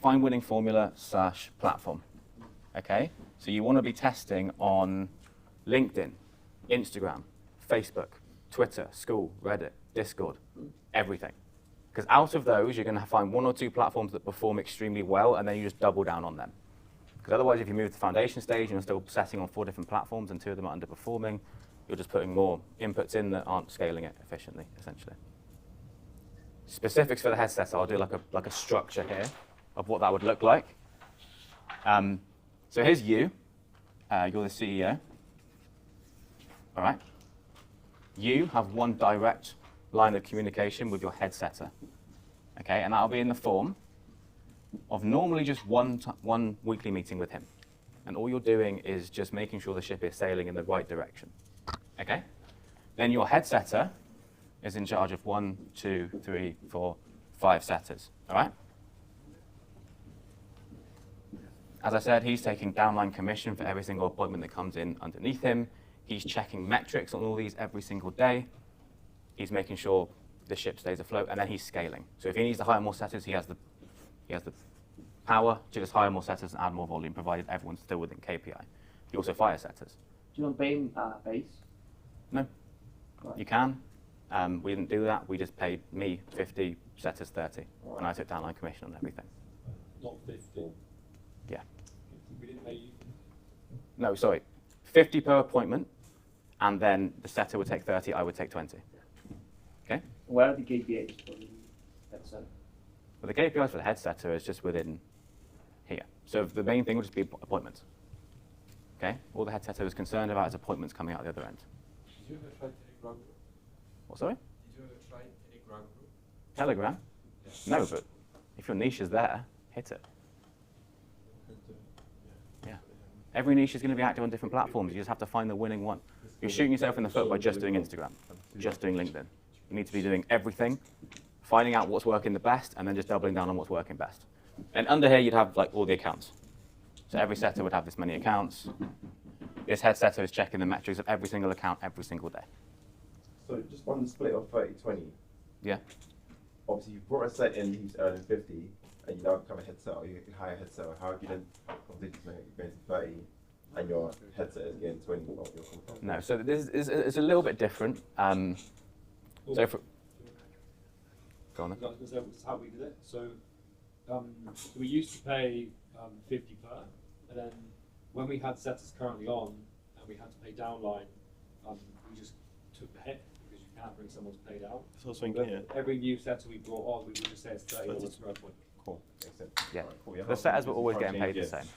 find winning formula / platform. Okay? So you want to be testing on LinkedIn, Instagram, Facebook, Twitter, school, Reddit, Discord, everything. Because out of those, you're going to find 1 or 2 platforms that perform extremely well, and then you just double down on them. Because otherwise, if you move to the foundation stage and you're still setting on 4 different platforms and 2 of them are underperforming, you're just putting more inputs in that aren't scaling it efficiently, essentially. Specifics for the headset, I'll do like a structure here of what that would look like. So here's you. You're the CEO. All right. You have one direct line of communication with your head setter. Okay, and that'll be in the form of normally just one weekly meeting with him. And all you're doing is just making sure the ship is sailing in the right direction. Okay? Then your head setter is in charge of 1, 2, 3, 4, 5 setters. All right? As I said, he's taking downline commission for every single appointment that comes in underneath him. He's checking metrics on all these every single day. He's making sure the ship stays afloat, and then he's scaling. So if he needs to hire more setters, he has the power to just hire more setters and add more volume, provided everyone's still within KPI. He also fires setters. You don't pay base? No. Right. You can. We didn't do that. We just paid me 50, setters 30, and I took downline commission on everything. Not 50. Yeah. We didn't pay you. No, sorry. 50 per appointment, and then the setter would take 30, I would take 20. Okay? Where are the KPIs for the head setter? Well, the KPIs for the head setter is just within here. So the main thing would just be appointments. Okay? All the head setter is concerned about is appointments coming out the other end. Did you ever try Telegram group? What, sorry? Did you ever try Telegram group? Telegram? Yes. No, but if your niche is there, hit it. Yeah. Every niche is going to be active on different platforms. You just have to find the winning one. You're shooting yourself in the foot by just doing Instagram, just doing LinkedIn. You need to be doing everything, finding out what's working the best, and then just doubling down on what's working best. And under here, you'd have like all the accounts. So every setter would have this many accounts. This head setter is checking the metrics of every single account every single day. So just on the split of 30-20. Yeah. Obviously, you brought a set in, he's earning 50, and you now become a head setter, or you can hire a head setter. How have you then completely going to 30, and your head setter is getting 20 of your content? No, so this is it's a little bit different. So for, go on then. I was going to say, this is how we did it. So we used to pay 50 per, and then when we had setters currently on and we had to pay downline, we just took the hit because you can't bring someone to pay down. So I was thinking, yeah. Every new setter we brought on, we would just say it's $30 per appointment. Cool, makes sense. Yeah. Right, cool, yeah. The setters were always getting paid the Yeah. same.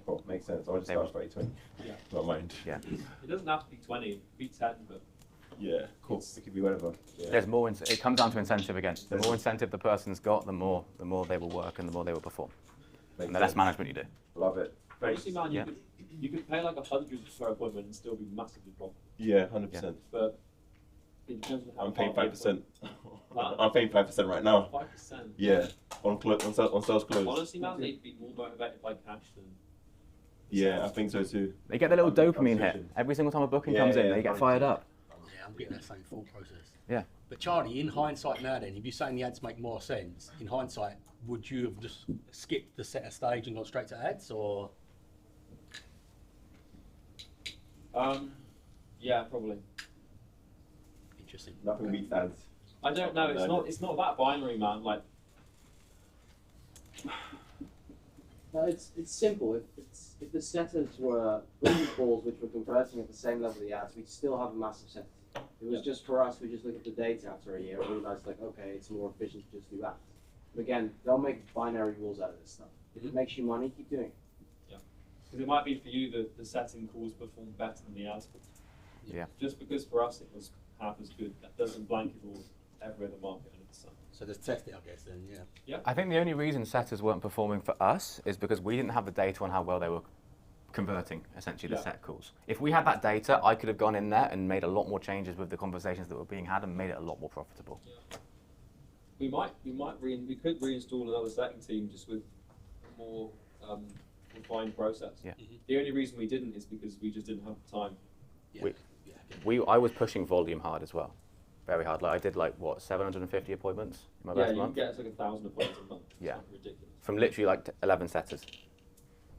Cool, makes sense. I'll just They start were. 30-20. Yeah. Not mind. Yeah. It doesn't have to be 20, it could be 10, but Yeah, cool. It could be whatever. Yeah. There's more. It comes down to incentive again. The more incentive the person's got, the more they will work and the more they will perform. Makes And the less sense. management you do. Love it. honestly, man, Yeah. you could pay like 100 per appointment and still be massively profitable. Yeah, 100%. But it depends on how I'm paying far 5%. Huh? I'm paying 5% right now. 5%. Yeah, on sales close. Honestly, man, they'd be more motivated by cash than Yeah, I think so too. They get the little dopamine hit every single time a booking comes in. They get fired up. Yeah, I'm getting that same thought process. Yeah. But Charlie, in hindsight now then, if you're saying the ads make more sense, in hindsight, would you have just skipped the setter stage and gone straight to ads, or? Yeah, probably. Interesting. Nothing beats ads. I don't know. It's not that binary, man. Like, No, it's simple. If the setters were booking calls which were converting at the same level of the ads, we'd still have a massive set. It was just for us, we just look at the data after a year and realize like, okay, it's more efficient to just do ads. But again, don't make binary rules out of this stuff. If it makes you money, keep doing it. yeah, because it might be for you that the setting calls perform better than the ads. Yeah. Just because for us it was half as good, that doesn't blanket all every other market under the sun. So just test it, I guess, then, yeah. Yeah. I think the only reason setters weren't performing for us is because we didn't have the data on how well they were converting, essentially, the set calls. If we had that data, I could have gone in there and made a lot more changes with the conversations that were being had and made it a lot more profitable. Yeah. We could reinstall another setting team just with a more refined process. Yeah. The only reason we didn't is because we just didn't have the time. Yeah. I was pushing volume hard as well, very hard. Like I did 750 appointments in my best month. Yeah, you get like 1,000 appointments a month. It's Yeah. like ridiculous. From literally 11 setters,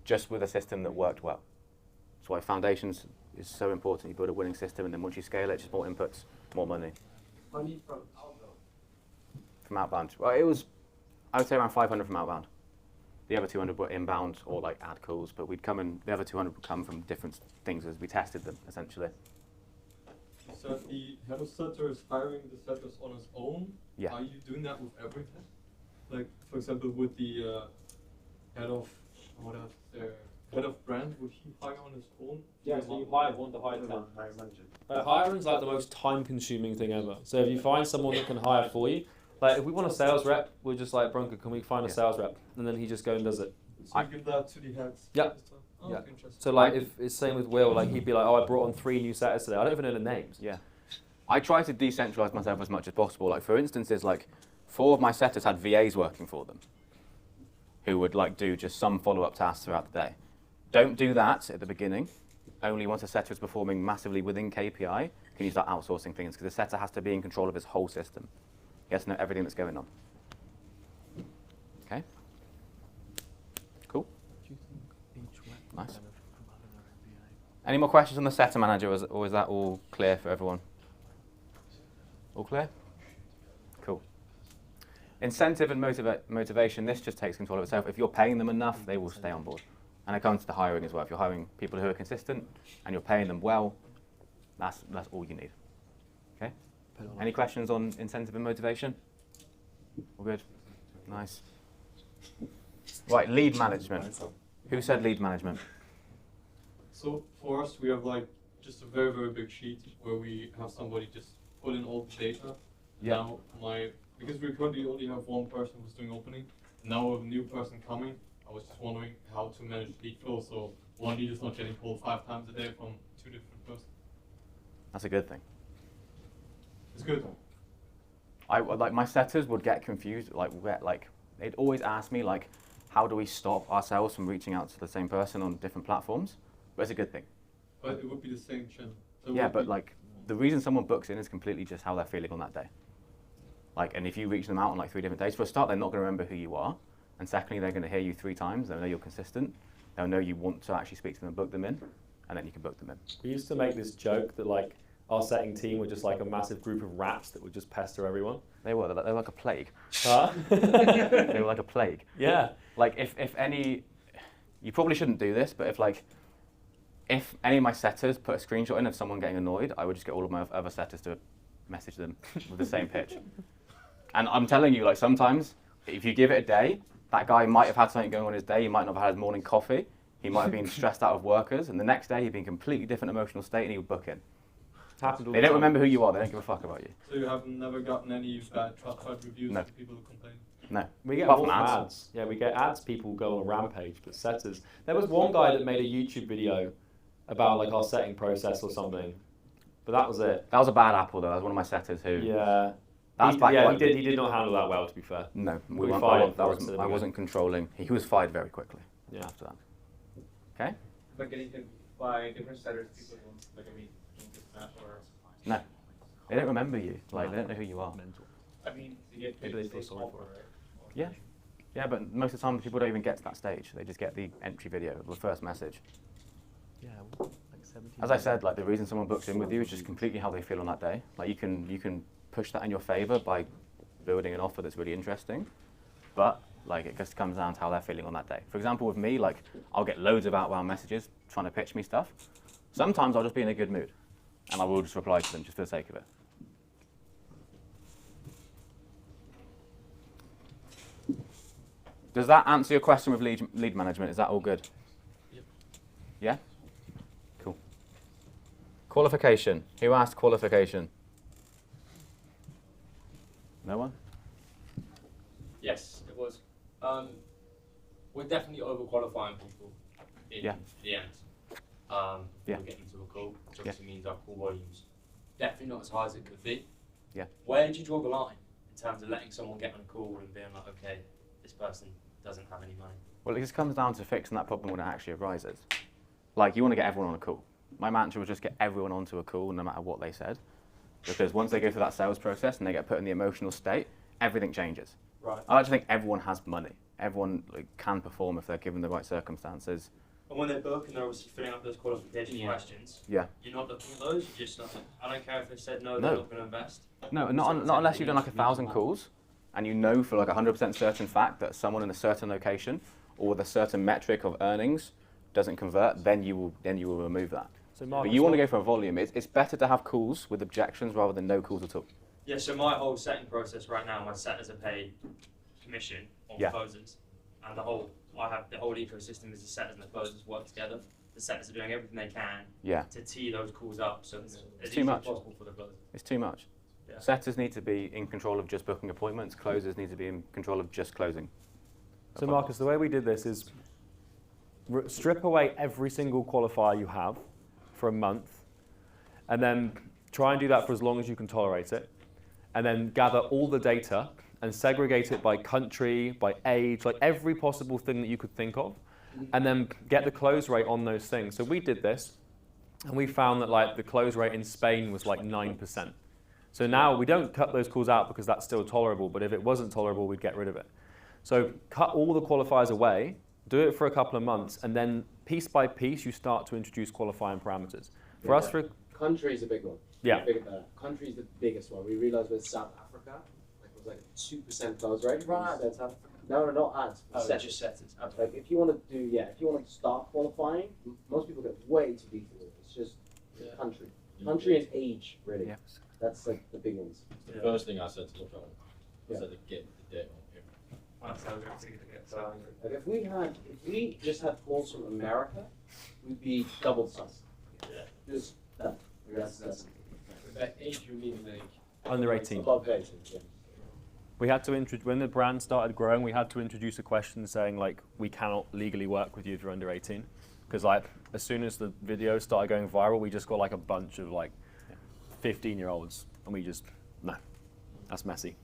just with a system that worked well. That's why foundations is so important. You build a winning system, and then once you scale it, just more inputs, more money. Money from outbound. From outbound, well, I would say around 500 from outbound. The other 200 were inbound or ad calls, but the other 200 would come from different things as we tested them, essentially. So the head of setter is hiring the setters on his own. Yeah. Are you doing that with everything? Like, for example, with the head of brand, would he hire on his own? Yeah, so you hire one to hire 10. Hiring's like the most time-consuming thing ever. So if you find someone that can hire for you, like if we want a sales rep, we're just like, Bronco, can we find a sales rep? And then he just goes and does it. So you give that to the heads? Yeah. Oh, Yeah. okay, interesting. So like if it's same with Will, like he'd be like, oh, I brought on 3 new setters today. I don't even know the names. Yeah. I try to decentralize myself as much as possible. Like for instances, 4 of my setters had VAs working for them, who would do just some follow-up tasks throughout the day. Don't do that at the beginning. Only once a setter is performing massively within KPI can you start outsourcing things, because the setter has to be in control of his whole system. He has to know everything that's going on. Okay? Cool. Nice. Any more questions on the setter manager, or is that all clear for everyone? All clear? Cool. Incentive and motivation, this just takes control of itself. If you're paying them enough, they will stay on board. And it comes to hiring as well. If you're hiring people who are consistent and you're paying them well, that's all you need. Okay? Any questions on incentive and motivation? All good? Nice. Right, lead management. Who said lead management? So for us, we have just a very, very big sheet where we have somebody just put in all the data. Yeah. Now because we currently only have one person who's doing opening, now we have a new person coming. I was just wondering how to manage lead flow, so one lead is not getting called 5 times a day from 2 different persons. That's a good thing. It's good. My setters would get confused. They'd always ask me how do we stop ourselves from reaching out to the same person on different platforms? But it's a good thing. But it would be the same channel. So Yeah, but the reason someone books in is completely just how they're feeling on that day. And if you reach them out on 3 different days, for a start, they're not going to remember who you are. And secondly, they're going to hear you 3 times. They'll know you're consistent. They'll know you want to actually speak to them and book them in. And then you can book them in. We used to make this joke that our setting team were just a massive group of rats that would just pester everyone. They were like a plague. Huh? They were like a plague. Yeah. If any, you probably shouldn't do this, but if any of my setters put a screenshot in of someone getting annoyed, I would just get all of my other setters to message them with the same pitch. And I'm telling you, sometimes if you give it a day, that guy might have had something going on his day. He might not have had his morning coffee. He might have been stressed out of workers, and the next day he'd be in a completely different emotional state, and he would book in. They don't remember who you are. They don't give a fuck about you. So you have never gotten any bad Trustpilot reviews No. from people who complain? No. We get Apart more from ads. Yeah, we get ads. People go on a rampage, but setters. There was one guy that made a YouTube video about our setting process or something, but that was it. That was a bad apple, though. That was one of my setters who. Yeah. That's back He did not handle that well, to be fair. No, We weren't- fired I wasn't again. controlling. He was fired very quickly. Yeah. After that. Okay. But getting by different setters, people don't, like, I mean, don't get smash or. No, they don't remember you. Like, they don't know who you are. I mean, you get Maybe they paid feel to stay sorry for small, it. right? Yeah. Yeah, but most of the time people don't even get to that stage. They just get the entry video, the first message. Yeah, like 17. As I said, like the reason someone books in with you is just completely how they feel on that day. Like you can push that in your favor by building an offer that's really interesting, but like it just comes down to how they're feeling on that day. For example, with me, like I'll get loads of outbound messages trying to pitch me stuff. Sometimes I'll just be in a good mood, and I will just reply to them just for the sake of it. Does that answer your question with lead management? Is that all good? Yep. Yeah? Cool. Qualification. Who asked qualification? No one? Yes, it was. We're definitely overqualifying people in the end. Yeah. We're getting to a call, which obviously means our call volume's definitely not as high as it could be. Yeah. Where do you draw the line in terms of letting someone get on a call and being like, okay, this person doesn't have any money? Well, it just comes down to fixing that problem when it actually arises. Like, you want to get everyone on a call. My mantra was just get everyone onto a call no matter what they said. Because once they go through that sales process and they get put in the emotional state, everything changes. Right. I like to think everyone has money. Everyone can perform if they're given the right circumstances. And when they're booking, they're obviously filling out those qualification questions. Yeah. You're not looking at those, you're just like, I don't care if they said no, No. they're not going to invest. No, not unless you've done like 1,000 calls and you know for like 100% certain fact that someone in a certain location or with a certain metric of earnings doesn't convert, then you will remove that. So but you want to go for a volume. It's better to have calls with objections rather than no calls at all. Yeah, so my whole setting process right now, my setters are paid commission on closers. And I have the whole ecosystem is the setters and the closers work together. The setters are doing everything they can to tee those calls up, so it's as too easy much. as possible for the closers. It's too much. Yeah. Setters need to be in control of just booking appointments. Closers need to be in control of just closing. So Marcus, the way we did this is strip away every single qualifier you have for a month, and then try and do that for as long as you can tolerate it, and then gather all the data and segregate it by country, by age, like every possible thing that you could think of, and then get the close rate on those things. So we did this, and we found that like the close rate in Spain was like 9%. So now we don't cut those calls out because that's still tolerable, but if it wasn't tolerable, we'd get rid of it. So cut all the qualifiers away, do it for a couple of months, and then piece by piece, you start to introduce qualifying parameters. For us, country is a big one. Yeah. Country is the biggest one. We realized with South Africa, like it was like a 2% close rate. Right. No, not ads. Just setters. Like if you want to start qualifying, most people get way too detailed. It's just country. Country and age, really. Yeah. That's like the big ones. The first thing I said to look at, I said to get the data on here. Like if we just had calls from America, we'd be double the size. Yeah. Just that. That's By age, you mean like under 18. above 18, yeah. We had to when the brand started growing, we had to introduce a question saying like, we cannot legally work with you if you're under 18. Because like, as soon as the video started going viral, we just got like a bunch of like 15-year-olds, and we just, no, that's messy.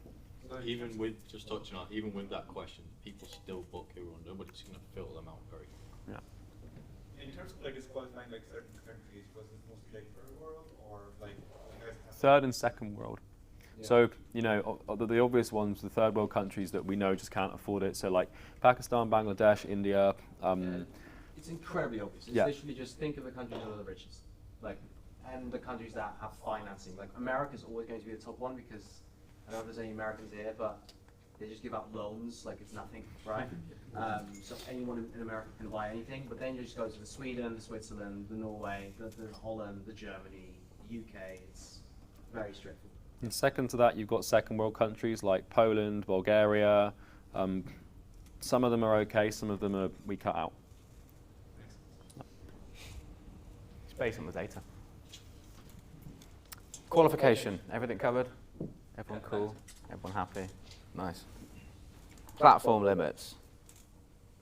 Even with, just touching on, even with that question, people still book who are under, but it's going to fill them out very Yeah. In terms of like qualifying like certain countries, was it mostly like third world or like you guys have Third and second world. Yeah. So, you know, the obvious ones, the third world countries that we know just can't afford it. So like Pakistan, Bangladesh, India. It's incredibly obvious. It's literally just think of the countries that are the richest, like, and the countries that have financing. Like America's always going to be the top one because I don't know if there's any Americans here, but they just give out loans like it's nothing, right? So anyone in America can buy anything, but then you just go to the Sweden, the Switzerland, the Norway, the Holland, the Germany, the UK. It's very straightforward. And second to that, you've got second world countries like Poland, Bulgaria. Some of them are okay, some of them we cut out. It's based on the data. Qualification, everything covered? Everyone cool? Everyone happy? Nice. Platform limits.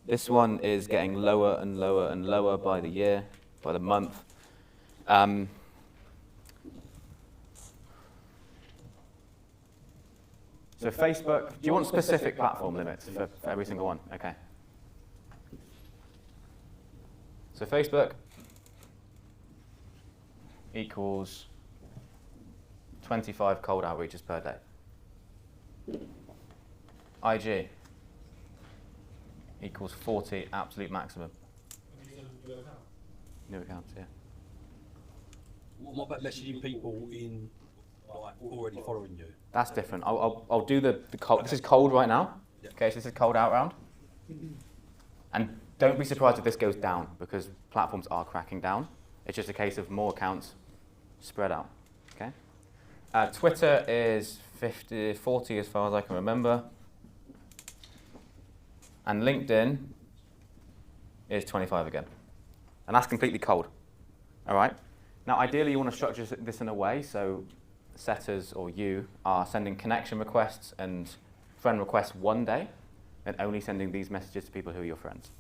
This one is getting lower and lower and lower by the year, by the month. So Facebook, do you want specific platform limits for every single one? Okay. So Facebook equals 25 cold outreaches per day. IG equals 40 absolute maximum. New accounts, yeah. What about messaging people in like already following you? That's different. I'll do the cold. This is cold right now. Okay, so this is cold outbound. And don't be surprised if this goes down because platforms are cracking down. It's just a case of more accounts spread out. Okay. Twitter is 40 as far as I can remember. And LinkedIn is 25 again. And that's completely cold. All right? Now, ideally, you want to structure this in a way so setters or you are sending connection requests and friend requests one day and only sending these messages to people who are your friends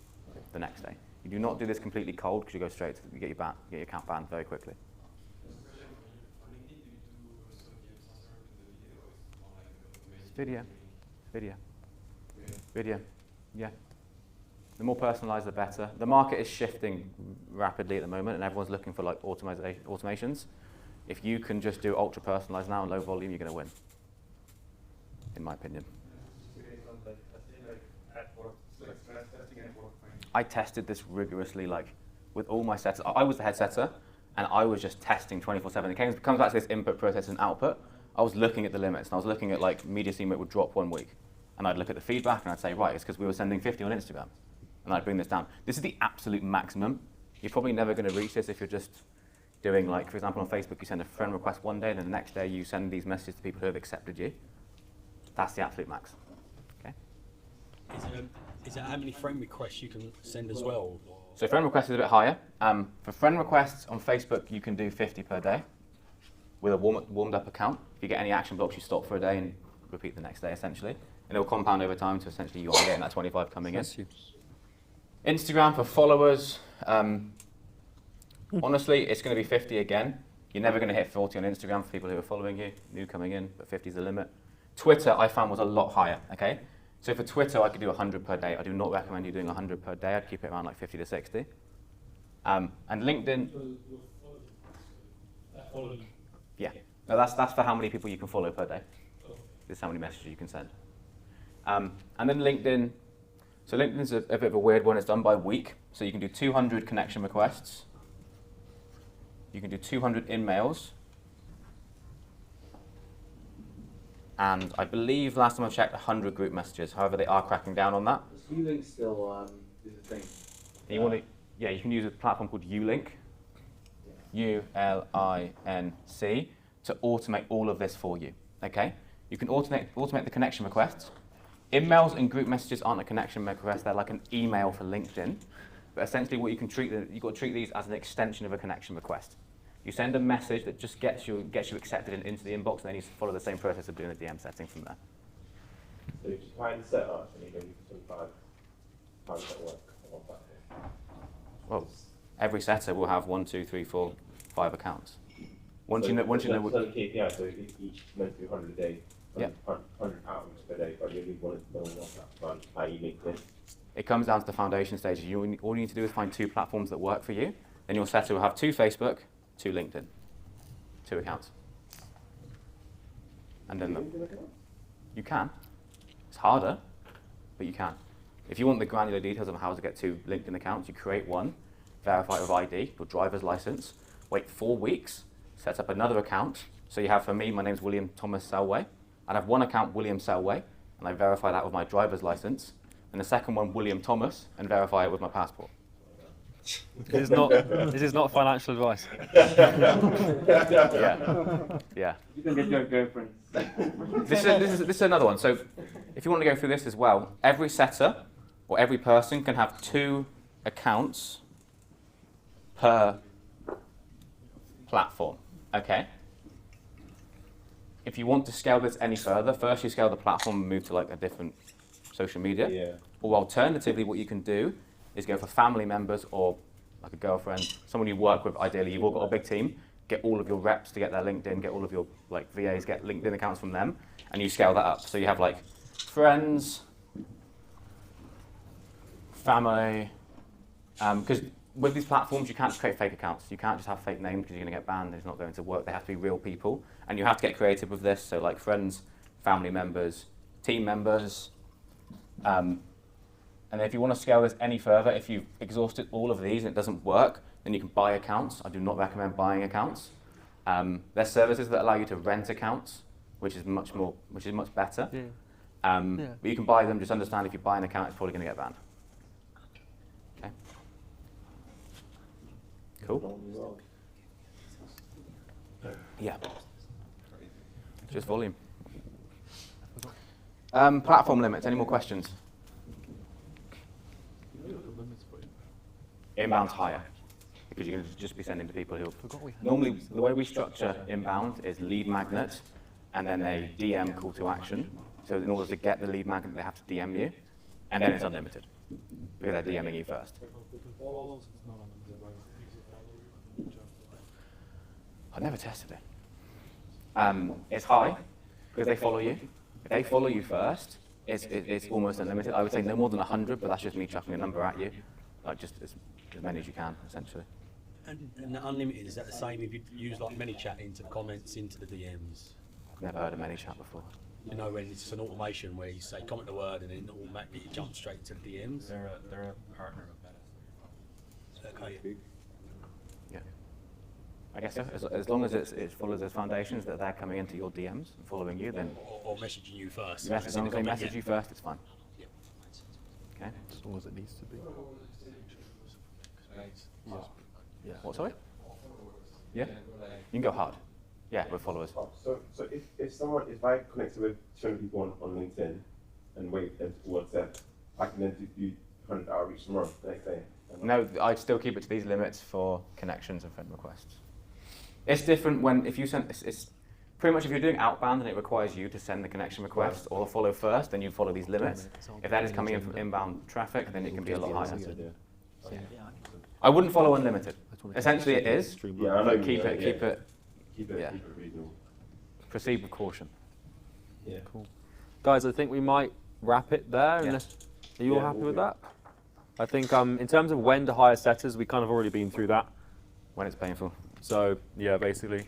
the next day. You do not do this completely cold because you go straight to you get your account banned very quickly. Video. Yeah. The more personalized, the better. The market is shifting rapidly at the moment, and everyone's looking for like automations. If you can just do ultra personalized now and low volume, you're going to win, in my opinion. I tested this rigorously, like with all my setters. I was the head setter, and I was just testing 24/7. It comes back to this input, process, and output. I was looking at the limits, and I was looking at like media stream it would drop 1 week, and I'd look at the feedback, and I'd say, right, it's because we were sending 50 on Instagram, and I'd bring this down. This is the absolute maximum. You're probably never going to reach this if you're just doing, like, for example, on Facebook, you send a friend request one day, and then the next day you send these messages to people who have accepted you. That's the absolute max. Okay. Is it how many friend requests you can send as well? So friend requests is a bit higher. For friend requests on Facebook, you can do 50 per day with a warmed up account. If you get any action blocks, you stop for a day and repeat the next day, essentially. And it will compound over time, so essentially you are getting that 25 coming in. Instagram for followers, honestly, it's going to be 50 again. You're never going to hit 40 on Instagram for people who are following you, new coming in, but 50 is the limit. Twitter, I found, was a lot higher, okay? So for Twitter, I could do 100 per day. I do not recommend you doing 100 per day. I'd keep it around like 50 to 60. And LinkedIn, yeah. No, that's for how many people you can follow per day. This is how many messages you can send. And then LinkedIn, so LinkedIn's a bit of a weird one. It's done by week. So you can do 200 connection requests. You can do 200 in-mails. And I believe last time I checked, 100 group messages. However, they are cracking down on that. Does Ulink still do the thing? You want to, yeah, you can use a platform called Ulink, U-L-I-N-C, to automate all of this for you. Okay? You can automate the connection requests. Emails and group messages aren't a connection request; they're like an email for LinkedIn. But essentially, what you can treat you've got to treat these as an extension of a connection request. You send a message that just gets you accepted and into the inbox, and then you follow the same process of doing the DM setting from there. So you just find the setup and you go use 25 times that work on one platform. Well, every setter will have 1, 2, 3, 4, 5 accounts. Once you know what KPI, so each meant to do 100 a day, 100 pounds per day, but you only want to know one, i.e. LinkedIn. It comes down to the foundation stage. All you need to do is find 2 platforms that work for you. Then your setter will have 2 Facebook, 2 LinkedIn, 2 accounts. And then you can. It's harder, but you can. If you want the granular details of how to get 2 LinkedIn accounts, you create one, verify it with ID, your driver's license, wait 4 weeks, set up another account. So you have, for me, my name's William Thomas Selway. I'd have one account, William Selway, and I verify that with my driver's license. And the second one, William Thomas, and verify it with my passport. This is not financial advice. Yeah. You can get your girlfriend. This is another one. So if you want to go through this as well, every setter or every person can have 2 accounts per platform. Okay? If you want to scale this any further, first you scale the platform and move to like a different social media. Yeah. Or alternatively, what you can do is go for family members or like a girlfriend, someone you work with. Ideally, you've all got a big team. Get all of your reps to get their LinkedIn, get all of your like VAs, get LinkedIn accounts from them, and you scale that up. So you have like friends, family, because with these platforms, you can't just create fake accounts. You can't just have fake names because you're going to get banned. It's not going to work. They have to be real people. And you have to get creative with this. So like friends, family members, team members. And if you want to scale this any further, if you've exhausted all of these and it doesn't work, then you can buy accounts. I do not recommend buying accounts. There's services that allow you to rent accounts, which is much better. Yeah. But you can buy them. Just understand if you buy an account, it's probably going to get banned. Okay. Cool. Yeah. Just volume. Platform limits. Any more questions? Inbound's higher because you're going to just be sending to people who. Normally, the way we structure inbound is lead magnet and then a DM call to action. So in order to get the lead magnet, they have to DM you, and then it's unlimited because they're DMing you first. I've never tested it. It's high because they follow you. If they follow you first, it's almost unlimited. I would say no more than 100, but that's just me chucking a number at you, like just as many as you can, essentially. And the unlimited, is that the same if you use like ManyChat into the comments, into the DMs? I've never heard of ManyChat before. You know, when it's an automation where you say comment the word and then automatically it jumps straight to the DMs? They're a partner of that. Okay. Yeah. I guess so. As long as it follows those foundations that they're coming into your DMs and following you, then. Or messaging you first. As long as they message you first, it's fine. Yeah. Okay. As long as it needs to be. Yeah. What, sorry? Yeah? You can go hard. Yeah, with followers. So if I connected with 200 people on LinkedIn and wait them to WhatsApp, I can then do 100 outreach tomorrow, the next day. No, I'd still keep it to these limits for connections and friend requests. It's different when, if you send, it's pretty much if you're doing outbound and it requires you to send the connection request or the follow first, then you follow these limits. If that is coming in from inbound traffic, then it can be a lot higher. I wouldn't follow unlimited. Essentially it is, but keep it reasonable. Proceed with caution. Yeah. Cool. Guys, I think we might wrap it there. Yeah. Are you all happy with that? I think in terms of when to hire setters, we kind of already been through that. When it's painful. So, yeah, basically.